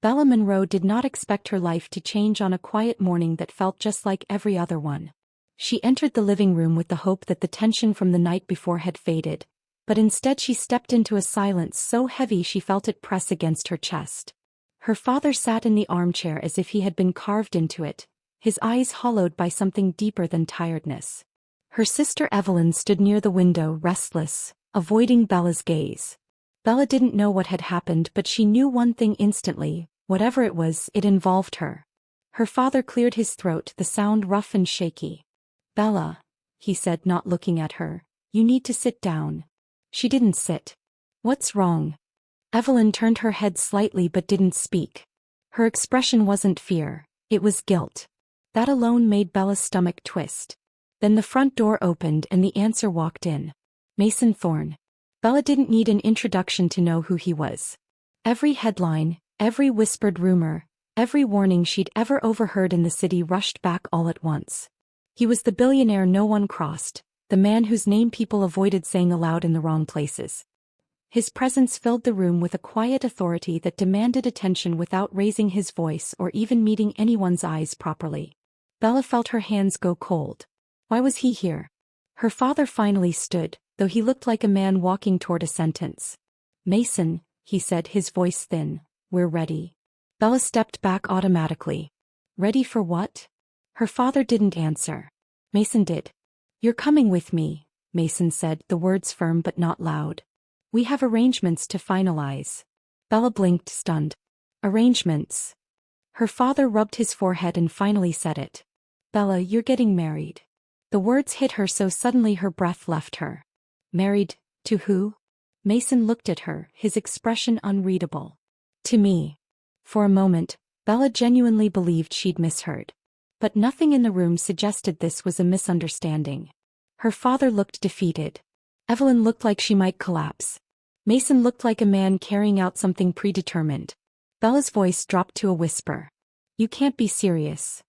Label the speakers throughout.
Speaker 1: Bella Monroe did not expect her life to change on a quiet morning that felt just like every other one. She entered the living room with the hope that the tension from the night before had faded, but instead she stepped into a silence so heavy she felt it press against her chest. Her father sat in the armchair as if he had been carved into it, his eyes hollowed by something deeper than tiredness. Her sister Evelyn stood near the window, restless, avoiding Bella's gaze. Bella didn't know what had happened, but she knew one thing instantly: whatever it was, it involved her. Her father cleared his throat, the sound rough and shaky. "Bella," he said, not looking at her, "you need to sit down." She didn't sit. "What's wrong?" Evelyn turned her head slightly but didn't speak. Her expression wasn't fear, it was guilt. That alone made Bella's stomach twist. Then the front door opened and the answer walked in. Mason Thorne. Bella didn't need an introduction to know who he was. Every headline, every whispered rumor, every warning she'd ever overheard in the city rushed back all at once. He was the billionaire no one crossed, the man whose name people avoided saying aloud in the wrong places. His presence filled the room with a quiet authority that demanded attention without raising his voice or even meeting anyone's eyes properly. Bella felt her hands go cold. Why was he here? Her father finally stood, though he looked like a man walking toward a sentence. "Mason," he said, his voice thin, "we're ready." Bella stepped back automatically. Ready for what? Her father didn't answer. Mason did. "You're coming with me," Mason said, the words firm but not loud. "We have arrangements to finalize." Bella blinked, stunned. Arrangements? Her father rubbed his forehead and finally said it. "Bella, you're getting married." The words hit her so suddenly her breath left her. Married? To who? Mason looked at her, his expression unreadable. "To me." For a moment, Bella genuinely believed she'd misheard. But nothing in the room suggested this was a misunderstanding. Her father looked defeated. Evelyn looked like she might collapse. Mason looked like a man carrying out something predetermined. Bella's voice dropped to a whisper. "You can't be serious."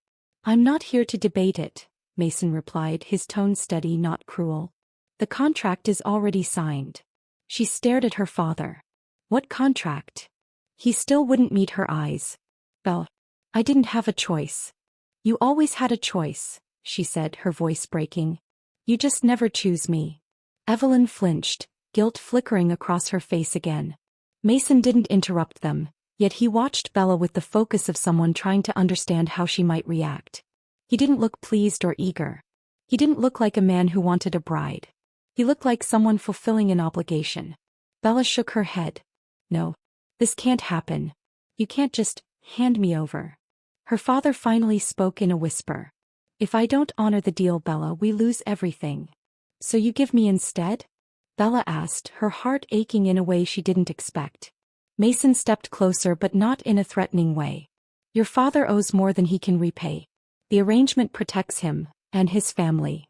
Speaker 1: "I'm not here to debate it," Mason replied, his tone steady, not cruel. "The contract is already signed." She stared at her father. "What contract?" He still wouldn't meet her eyes. "Belle, I didn't have a choice." "You always had a choice," she said, her voice breaking. "You just never choose me." Evelyn flinched, guilt flickering across her face again. Mason didn't interrupt them, yet he watched Bella with the focus of someone trying to understand how she might react. He didn't look pleased or eager. He didn't look like a man who wanted a bride. He looked like someone fulfilling an obligation. Bella shook her head. "No. This can't happen. You can't just hand me over." Her father finally spoke in a whisper. "If I don't honor the deal, Bella, we lose everything." "So you give me instead?" Bella asked, her heart aching in a way she didn't expect. Mason stepped closer, but not in a threatening way. "Your father owes more than he can repay. The arrangement protects him, and his family."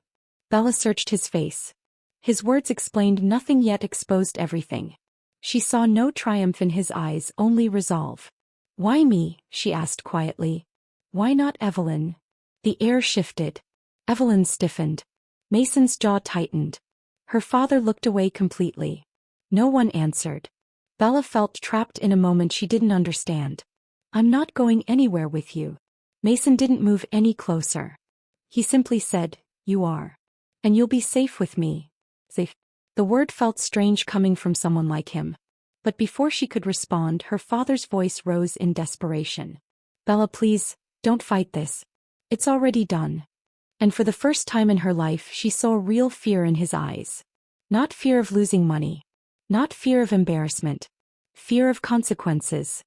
Speaker 1: Bella searched his face. His words explained nothing yet exposed everything. She saw no triumph in his eyes, only resolve. "Why me?" she asked quietly. "Why not Evelyn?" The air shifted. Evelyn stiffened. Mason's jaw tightened. Her father looked away completely. No one answered. Bella felt trapped in a moment she didn't understand. "I'm not going anywhere with you." Mason didn't move any closer. He simply said, "You are. And you'll be safe with me." Safe. The word felt strange coming from someone like him. But before she could respond, her father's voice rose in desperation. "Bella, please, don't fight this. It's already done." And for the first time in her life she saw real fear in his eyes. Not fear of losing money. Not fear of embarrassment. Fear of consequences.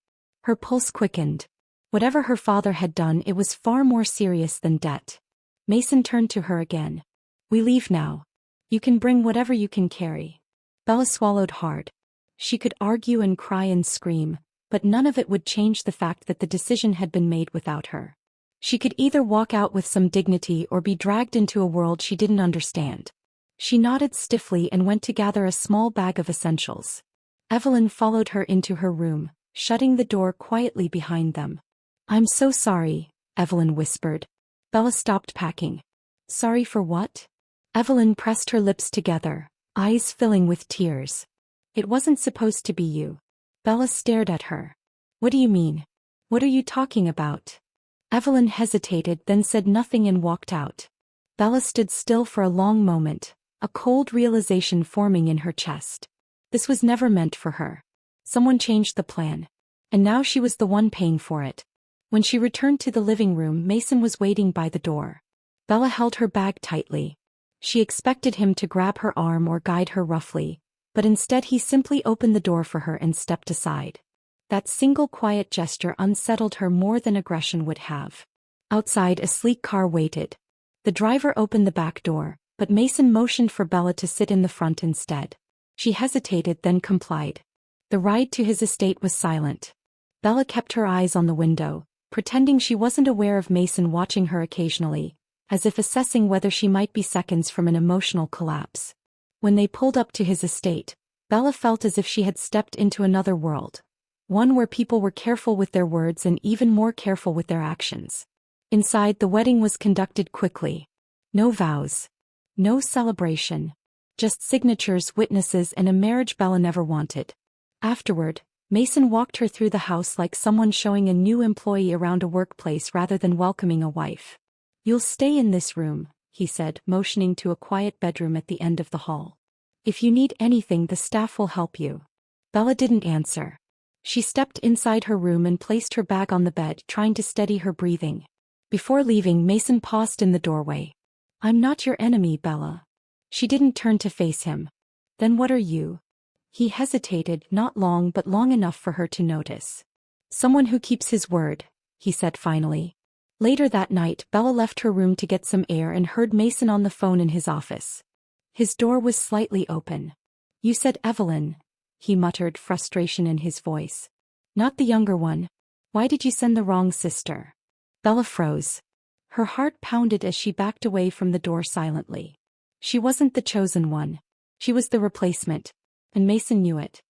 Speaker 1: Her pulse quickened. Whatever her father had done, it was far more serious than debt. Mason turned to her again. "We leave now. You can bring whatever you can carry." Bella swallowed hard. She could argue and cry and scream, but none of it would change the fact that the decision had been made without her. She could either walk out with some dignity or be dragged into a world she didn't understand. She nodded stiffly and went to gather a small bag of essentials. Evelyn followed her into her room, shutting the door quietly behind them. "I'm so sorry," Evelyn whispered. Bella stopped packing. "Sorry for what?" Evelyn pressed her lips together, eyes filling with tears. "It wasn't supposed to be you." Bella stared at her. "What do you mean?" What are you talking about? Evelyn hesitated, then said nothing and walked out. Bella stood still for a long moment, a cold realization forming in her chest. This was never meant for her. Someone changed the plan. And now she was the one paying for it. When she returned to the living room, Mason was waiting by the door. Bella held her bag tightly. She expected him to grab her arm or guide her roughly, but instead he simply opened the door for her and stepped aside. That single quiet gesture unsettled her more than aggression would have. Outside, a sleek car waited. The driver opened the back door, but Mason motioned for Bella to sit in the front instead. She hesitated, then complied. The ride to his estate was silent. Bella kept her eyes on the window, pretending she wasn't aware of Mason watching her occasionally, as if assessing whether she might be seconds from an emotional collapse. When they pulled up to his estate, Bella felt as if she had stepped into another world. One where people were careful with their words and even more careful with their actions. Inside, the wedding was conducted quickly. No vows. No celebration. Just signatures, witnesses, and a marriage Bella never wanted. Afterward, Mason walked her through the house like someone showing a new employee around a workplace rather than welcoming a wife. "You'll stay in this room," he said, motioning to a quiet bedroom at the end of the hall. "If you need anything, the staff will help you." Bella didn't answer. She stepped inside her room and placed her bag on the bed, trying to steady her breathing. Before leaving, Mason paused in the doorway. "I'm not your enemy, Bella." She didn't turn to face him. "Then what are you?" He hesitated, not long but long enough for her to notice. "Someone who keeps his word," he said finally. Later that night, Bella left her room to get some air and heard Mason on the phone in his office. His door was slightly open. "You said Evelyn," he muttered, frustration in his voice. "Not the younger one. Why did you send the wrong sister?" Bella froze. Her heart pounded as she backed away from the door silently. She wasn't the chosen one. She was the replacement. And Mason knew it.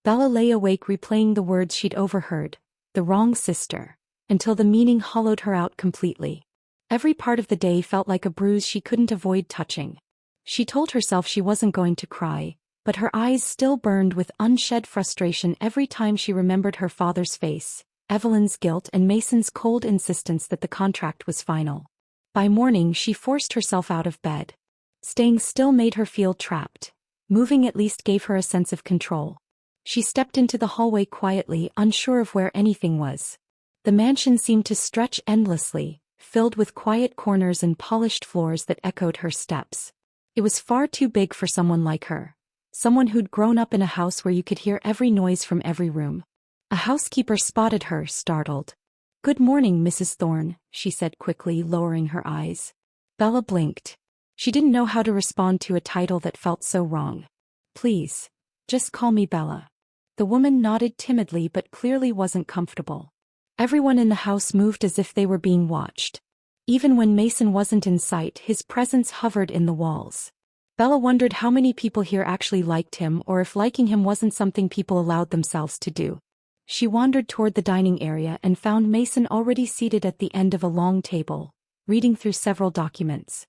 Speaker 1: Bella lay awake replaying the words she'd overheard, the wrong sister, until the meaning hollowed her out completely. Every part of the day felt like a bruise she couldn't avoid touching. She told herself she wasn't going to cry, but her eyes still burned with unshed frustration every time she remembered her father's face, Evelyn's guilt, and Mason's cold insistence that the contract was final. By morning, she forced herself out of bed. Staying still made her feel trapped. Moving at least gave her a sense of control. She stepped into the hallway quietly, unsure of where anything was. The mansion seemed to stretch endlessly, filled with quiet corners and polished floors that echoed her steps. It was far too big for someone like her. Someone who'd grown up in a house where you could hear every noise from every room. A housekeeper spotted her, startled. "Good morning, Mrs. Thorne," she said quickly, lowering her eyes. Bella blinked. She didn't know how to respond to a title that felt so wrong. "Please, just call me Bella." The woman nodded timidly but clearly wasn't comfortable. Everyone in the house moved as if they were being watched. Even when Mason wasn't in sight, his presence hovered in the walls. Bella wondered how many people here actually liked him, or if liking him wasn't something people allowed themselves to do. She wandered toward the dining area and found Mason already seated at the end of a long table, reading through several documents.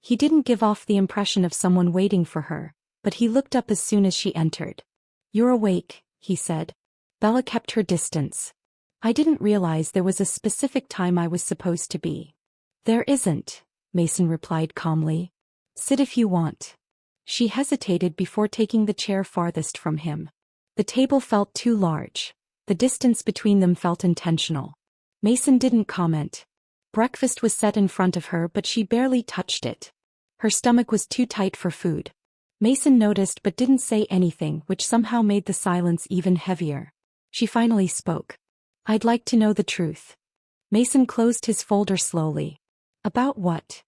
Speaker 1: He didn't give off the impression of someone waiting for her, but he looked up as soon as she entered. "You're awake," he said. Bella kept her distance. "I didn't realize there was a specific time I was supposed to be." "There isn't," Mason replied calmly. "Sit if you want." She hesitated before taking the chair farthest from him. The table felt too large. The distance between them felt intentional. Mason didn't comment. Breakfast was set in front of her, but she barely touched it. Her stomach was too tight for food. Mason noticed but didn't say anything, which somehow made the silence even heavier. She finally spoke. "I'd like to know the truth." Mason closed his folder slowly. "About what?"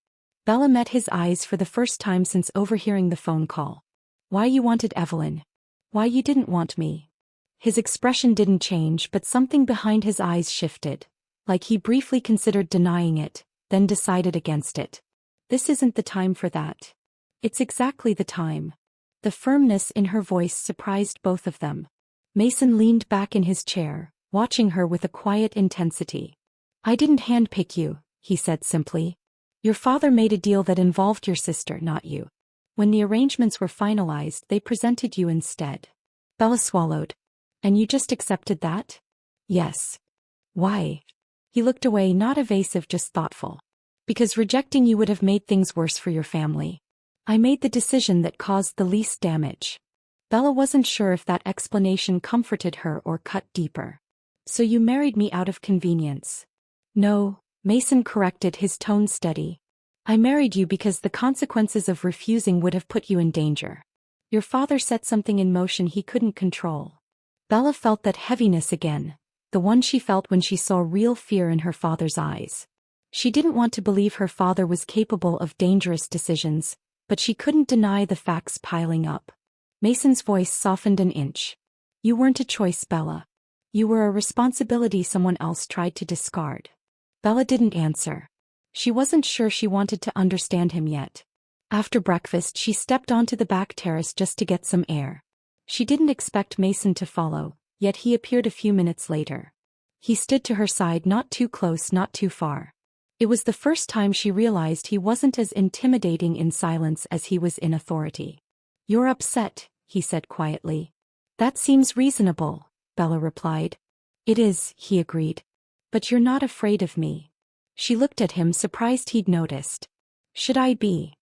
Speaker 1: Bella met his eyes for the first time since overhearing the phone call. "Why you wanted Evelyn. Why you didn't want me." His expression didn't change, but something behind his eyes shifted. Like he briefly considered denying it, then decided against it. "This isn't the time for that." "It's exactly the time." The firmness in her voice surprised both of them. Mason leaned back in his chair, watching her with a quiet intensity. "I didn't handpick you," he said simply. "Your father made a deal that involved your sister, not you. When the arrangements were finalized, they presented you instead." Bella swallowed. "And you just accepted that?" "Yes." Why? He looked away, not evasive, just thoughtful. Because rejecting you would have made things worse for your family. I made the decision that caused the least damage. Bella wasn't sure if that explanation comforted her or cut deeper. So you married me out of convenience. No, Mason corrected, his tone steady. I married you because the consequences of refusing would have put you in danger. Your father set something in motion he couldn't control. Bella felt that heaviness again, the one she felt when she saw real fear in her father's eyes. She didn't want to believe her father was capable of dangerous decisions, but she couldn't deny the facts piling up. Mason's voice softened an inch. You weren't a choice, Bella. You were a responsibility someone else tried to discard. Bella didn't answer. She wasn't sure she wanted to understand him yet. After breakfast, she stepped onto the back terrace just to get some air. She didn't expect Mason to follow, yet he appeared a few minutes later. He stood to her side, not too close, not too far. It was the first time she realized he wasn't as intimidating in silence as he was in authority. You're upset, he said quietly. That seems reasonable, Bella replied. It is, he agreed. But you're not afraid of me. She looked at him, surprised he'd noticed. Should I be?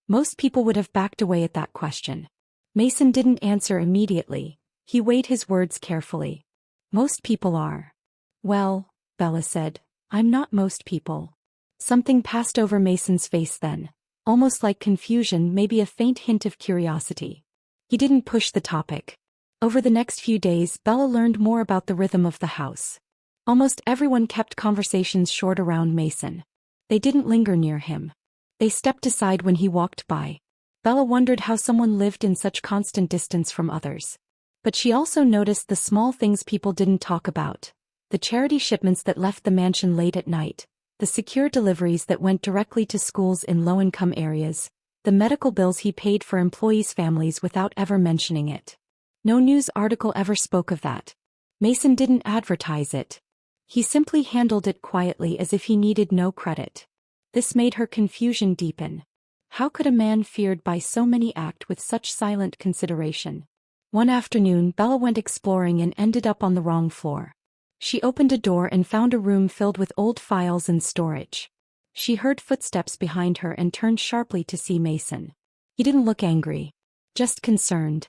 Speaker 1: Most people would have backed away at that question. Mason didn't answer immediately. He weighed his words carefully. Most people are. Well, Bella said, I'm not most people. Something passed over Mason's face then, almost like confusion, maybe a faint hint of curiosity. He didn't push the topic. Over the next few days, Bella learned more about the rhythm of the house. Almost everyone kept conversations short around Mason. They didn't linger near him. They stepped aside when he walked by. Bella wondered how someone lived in such constant distance from others. But she also noticed the small things people didn't talk about. The charity shipments that left the mansion late at night. The secure deliveries that went directly to schools in low-income areas. The medical bills he paid for employees' families without ever mentioning it. No news article ever spoke of that. Mason didn't advertise it. He simply handled it quietly as if he needed no credit. This made her confusion deepen. How could a man feared by so many act with such silent consideration? One afternoon, Bella went exploring and ended up on the wrong floor. She opened a door and found a room filled with old files and storage. She heard footsteps behind her and turned sharply to see Mason. He didn't look angry. Just concerned.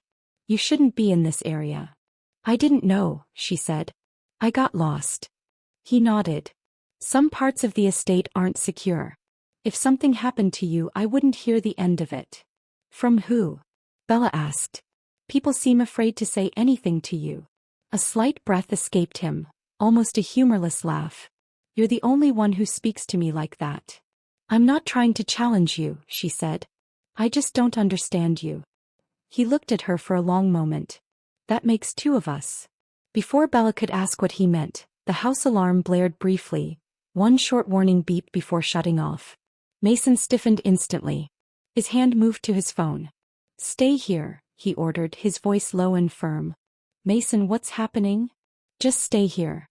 Speaker 1: You shouldn't be in this area. I didn't know, she said. I got lost. He nodded. Some parts of the estate aren't secure. If something happened to you, I wouldn't hear the end of it. From who? Bella asked. People seem afraid to say anything to you. A slight breath escaped him, almost a humorless laugh. You're the only one who speaks to me like that. I'm not trying to challenge you, she said. I just don't understand you. He looked at her for a long moment. That makes two of us. Before Bella could ask what he meant, the house alarm blared briefly, one short warning beep before shutting off. Mason stiffened instantly. His hand moved to his phone. Stay here, he ordered, his voice low and firm. Mason, what's happening? Just stay here.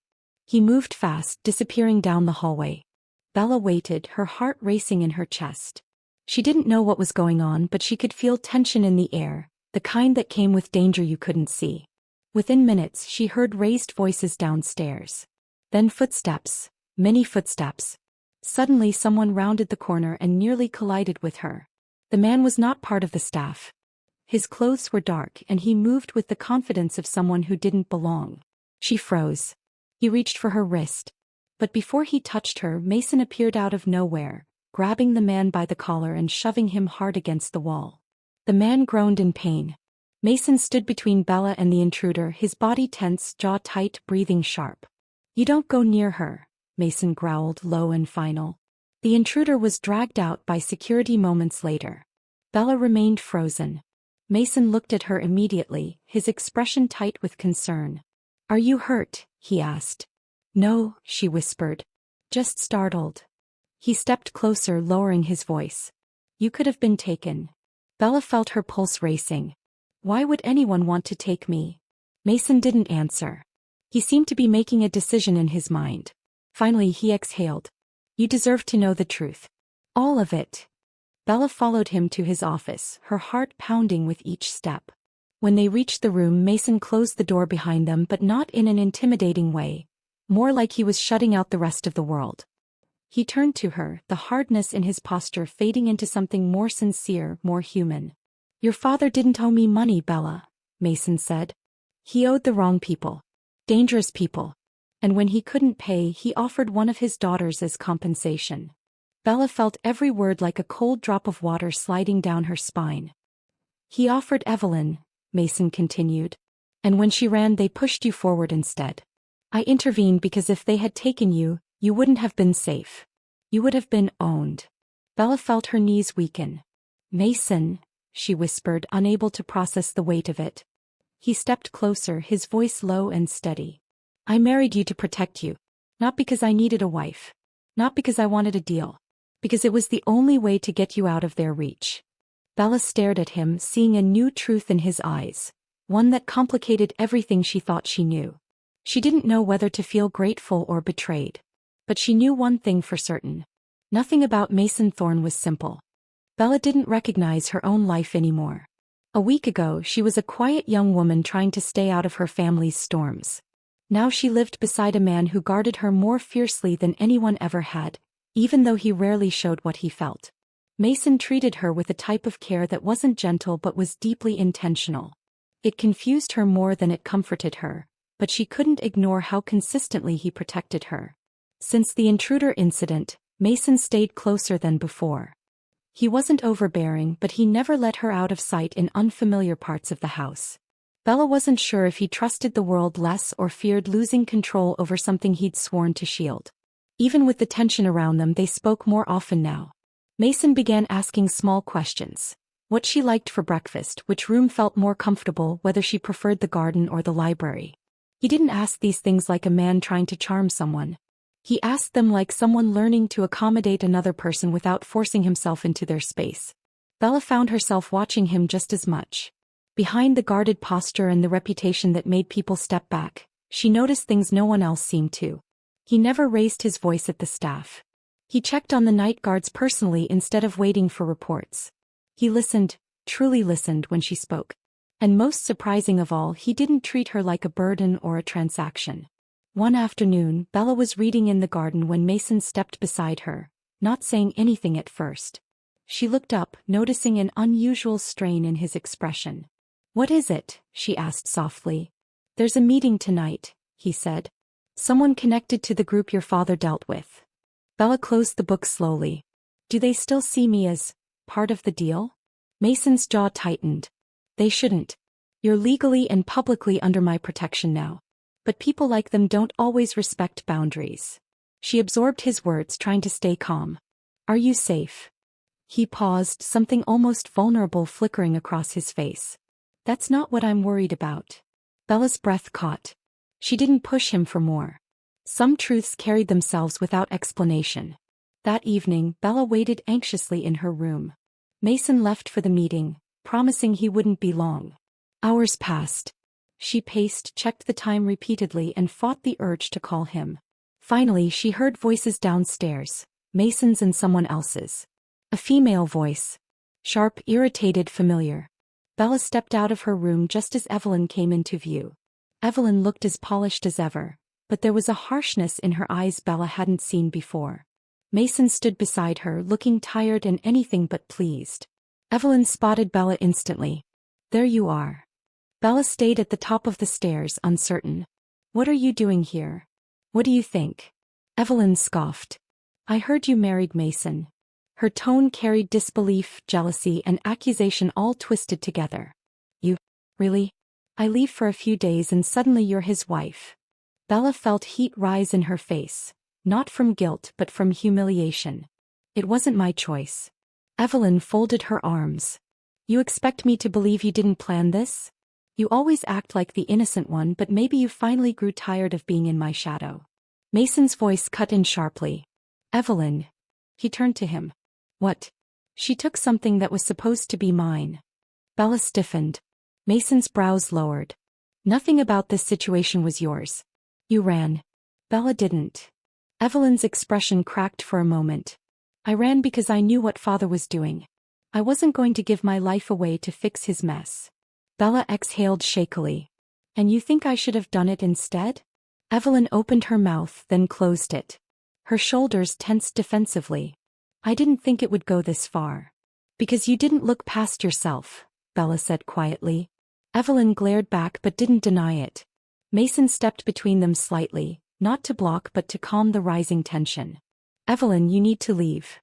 Speaker 1: He moved fast, disappearing down the hallway. Bella waited, her heart racing in her chest. She didn't know what was going on, but she could feel tension in the air, the kind that came with danger you couldn't see. Within minutes, she heard raised voices downstairs. Then footsteps, many footsteps. Suddenly someone rounded the corner and nearly collided with her. The man was not part of the staff. His clothes were dark and he moved with the confidence of someone who didn't belong. She froze. He reached for her wrist. But before he touched her, Mason appeared out of nowhere, grabbing the man by the collar and shoving him hard against the wall. The man groaned in pain. Mason stood between Bella and the intruder, his body tense, jaw tight, breathing sharp. You don't go near her, Mason growled, low and final. The intruder was dragged out by security moments later. Bella remained frozen. Mason looked at her immediately, his expression tight with concern. Are you hurt? He asked. No, she whispered. Just startled. He stepped closer, lowering his voice. You could have been taken. Bella felt her pulse racing. Why would anyone want to take me? Mason didn't answer. He seemed to be making a decision in his mind. Finally he exhaled. You deserve to know the truth. All of it. Bella followed him to his office, her heart pounding with each step. When they reached the room, Mason closed the door behind them, but not in an intimidating way. more like he was shutting out the rest of the world. He turned to her, the hardness in his posture fading into something more sincere, more human. "Your father didn't owe me money, Bella," Mason said. "He owed the wrong people. Dangerous people. And when he couldn't pay, he offered one of his daughters as compensation." Bella felt every word like a cold drop of water sliding down her spine. "He offered Evelyn," Mason continued. "And when she ran, they pushed you forward instead. I intervened because if they had taken you, you wouldn't have been safe. You would have been owned." Bella felt her knees weaken. "Mason," she whispered, unable to process the weight of it. He stepped closer, his voice low and steady. "I married you to protect you. Not because I needed a wife. Not because I wanted a deal. Because it was the only way to get you out of their reach." Bella stared at him, seeing a new truth in his eyes, one that complicated everything she thought she knew. She didn't know whether to feel grateful or betrayed. But she knew one thing for certain. Nothing about Mason Thorne was simple. Bella didn't recognize her own life anymore. A week ago, she was a quiet young woman trying to stay out of her family's storms. Now she lived beside a man who guarded her more fiercely than anyone ever had, even though he rarely showed what he felt. Mason treated her with a type of care that wasn't gentle but was deeply intentional. It confused her more than it comforted her, but she couldn't ignore how consistently he protected her. Since the intruder incident, Mason stayed closer than before. He wasn't overbearing, but he never let her out of sight in unfamiliar parts of the house. Bella wasn't sure if he trusted the world less or feared losing control over something he'd sworn to shield. Even with the tension around them, they spoke more often now. Mason began asking small questions. What she liked for breakfast, which room felt more comfortable, whether she preferred the garden or the library. He didn't ask these things like a man trying to charm someone. He asked them like someone learning to accommodate another person without forcing himself into their space. Bella found herself watching him just as much. Behind the guarded posture and the reputation that made people step back, she noticed things no one else seemed to. He never raised his voice at the staff. He checked on the night guards personally instead of waiting for reports. He listened, truly listened when she spoke. And most surprising of all, he didn't treat her like a burden or a transaction. One afternoon, Bella was reading in the garden when Mason stepped beside her, not saying anything at first. She looked up, noticing an unusual strain in his expression. "What is it?" she asked softly. "There's a meeting tonight," he said. "Someone connected to the group your father dealt with." Bella closed the book slowly. "Do they still see me as part of the deal?" Mason's jaw tightened. "They shouldn't. You're legally and publicly under my protection now. But people like them don't always respect boundaries." She absorbed his words, trying to stay calm. "Are you safe?" He paused, something almost vulnerable flickering across his face. "That's not what I'm worried about." Bella's breath caught. She didn't push him for more. Some truths carried themselves without explanation. That evening, Bella waited anxiously in her room. Mason left for the meeting, promising he wouldn't be long. Hours passed. She paced, checked the time repeatedly, and fought the urge to call him. Finally, she heard voices downstairs, Mason's and someone else's. A female voice. Sharp, irritated, familiar. Bella stepped out of her room just as Evelyn came into view. Evelyn looked as polished as ever, but there was a harshness in her eyes Bella hadn't seen before. Mason stood beside her, looking tired and anything but pleased. Evelyn spotted Bella instantly. "There you are." Bella stayed at the top of the stairs, uncertain. "What are you doing here? What do you think?" Evelyn scoffed. "I heard you married Mason." Her tone carried disbelief, jealousy, and accusation all twisted together. "You? Really? I leave for a few days and suddenly you're his wife." Bella felt heat rise in her face, not from guilt but from humiliation. "It wasn't my choice." Evelyn folded her arms. "You expect me to believe you didn't plan this? You always act like the innocent one, but maybe you finally grew tired of being in my shadow." Mason's voice cut in sharply. "Evelyn." He turned to him. "What?" "She took something that was supposed to be mine." Bella stiffened. Mason's brows lowered. "Nothing about this situation was yours. You ran." Bella didn't. Evelyn's expression cracked for a moment. "I ran because I knew what father was doing. I wasn't going to give my life away to fix his mess." Bella exhaled shakily. "And you think I should have done it instead?" Evelyn opened her mouth then closed it. Her shoulders tensed defensively. I didn't think it would go this far. Because you didn't look past yourself, Bella said quietly. Evelyn glared back but didn't deny it. Mason stepped between them slightly, not to block but to calm the rising tension. Evelyn, you need to leave.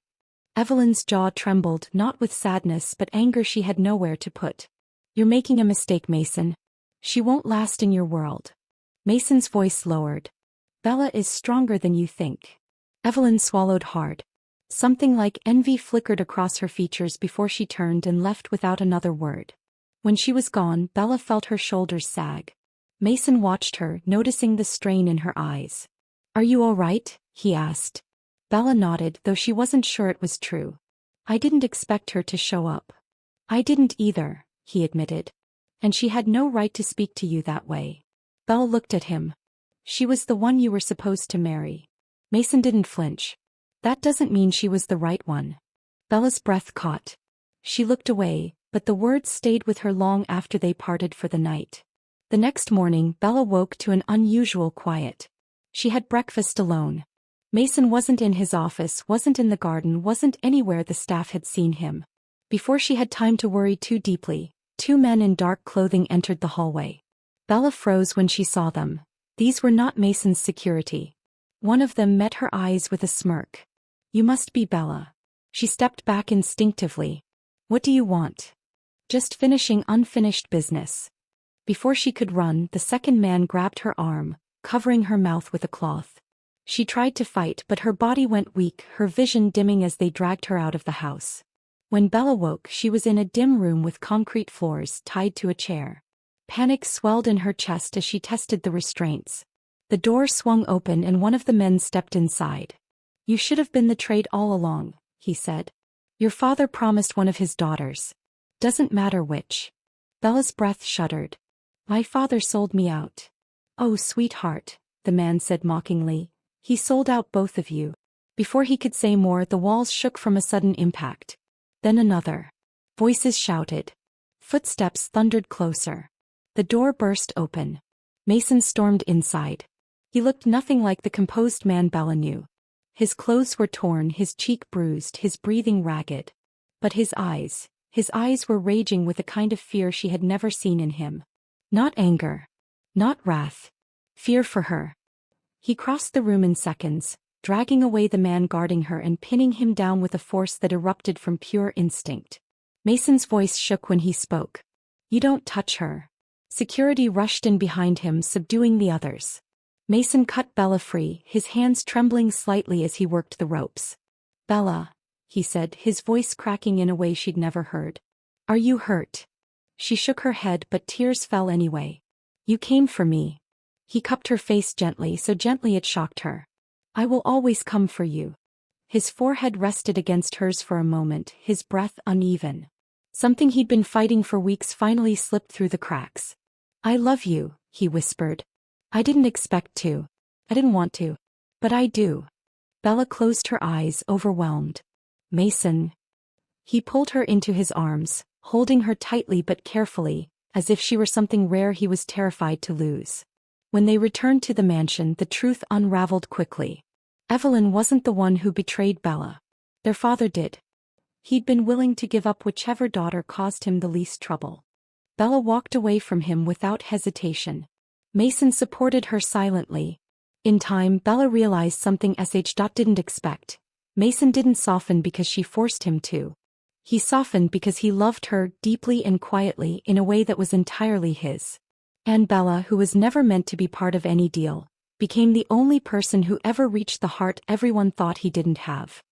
Speaker 1: Evelyn's jaw trembled, not with sadness but anger she had nowhere to put. You're making a mistake, Mason. She won't last in your world. Mason's voice lowered. Bella is stronger than you think. Evelyn swallowed hard. Something like envy flickered across her features before she turned and left without another word. When she was gone, Bella felt her shoulders sag. Mason watched her, noticing the strain in her eyes. Are you all right? He asked. Bella nodded, though she wasn't sure it was true. I didn't expect her to show up. I didn't either, he admitted. And she had no right to speak to you that way. Bella looked at him. She was the one you were supposed to marry. Mason didn't flinch. That doesn't mean she was the right one. Bella's breath caught. She looked away, but the words stayed with her long after they parted for the night. The next morning, Bella woke to an unusual quiet. She had breakfast alone. Mason wasn't in his office, wasn't in the garden, wasn't anywhere the staff had seen him. Before she had time to worry too deeply, two men in dark clothing entered the hallway. Bella froze when she saw them. These were not Mason's security. One of them met her eyes with a smirk. You must be Bella. She stepped back instinctively. What do you want? Just finishing unfinished business. Before she could run, the second man grabbed her arm, covering her mouth with a cloth. She tried to fight but her body went weak, her vision dimming as they dragged her out of the house. When Bella woke, she was in a dim room with concrete floors tied to a chair. Panic swelled in her chest as she tested the restraints. The door swung open and one of the men stepped inside. You should have been the trade all along, he said. Your father promised one of his daughters. Doesn't matter which. Bella's breath shuddered. My father sold me out. Oh, sweetheart, the man said mockingly. He sold out both of you. Before he could say more, the walls shook from a sudden impact. Then another. Voices shouted. Footsteps thundered closer. The door burst open. Mason stormed inside. He looked nothing like the composed man Bella knew. His clothes were torn, his cheek bruised, his breathing ragged. But his eyes were raging with a kind of fear she had never seen in him. Not anger. Not wrath. Fear for her. He crossed the room in seconds, dragging away the man guarding her and pinning him down with a force that erupted from pure instinct. Mason's voice shook when he spoke. You don't touch her. Security rushed in behind him, subduing the others. Mason cut Bella free, his hands trembling slightly as he worked the ropes. Bella, he said, his voice cracking in a way she'd never heard. Are you hurt? She shook her head but tears fell anyway. You came for me. He cupped her face gently, so gently it shocked her. I will always come for you. His forehead rested against hers for a moment, his breath uneven. Something he'd been fighting for weeks finally slipped through the cracks. I love you, he whispered. I didn't expect to. I didn't want to. But I do. Bella closed her eyes, overwhelmed. Mason. He pulled her into his arms, holding her tightly but carefully, as if she were something rare he was terrified to lose. When they returned to the mansion, the truth unraveled quickly. Evelyn wasn't the one who betrayed Bella. Their father did. He'd been willing to give up whichever daughter caused him the least trouble. Bella walked away from him without hesitation. Mason supported her silently. In time, Bella realized something SH. didn't expect. Mason didn't soften because she forced him to. He softened because he loved her deeply and quietly in a way that was entirely his. And Bella, who was never meant to be part of any deal, became the only person who ever reached the heart everyone thought he didn't have.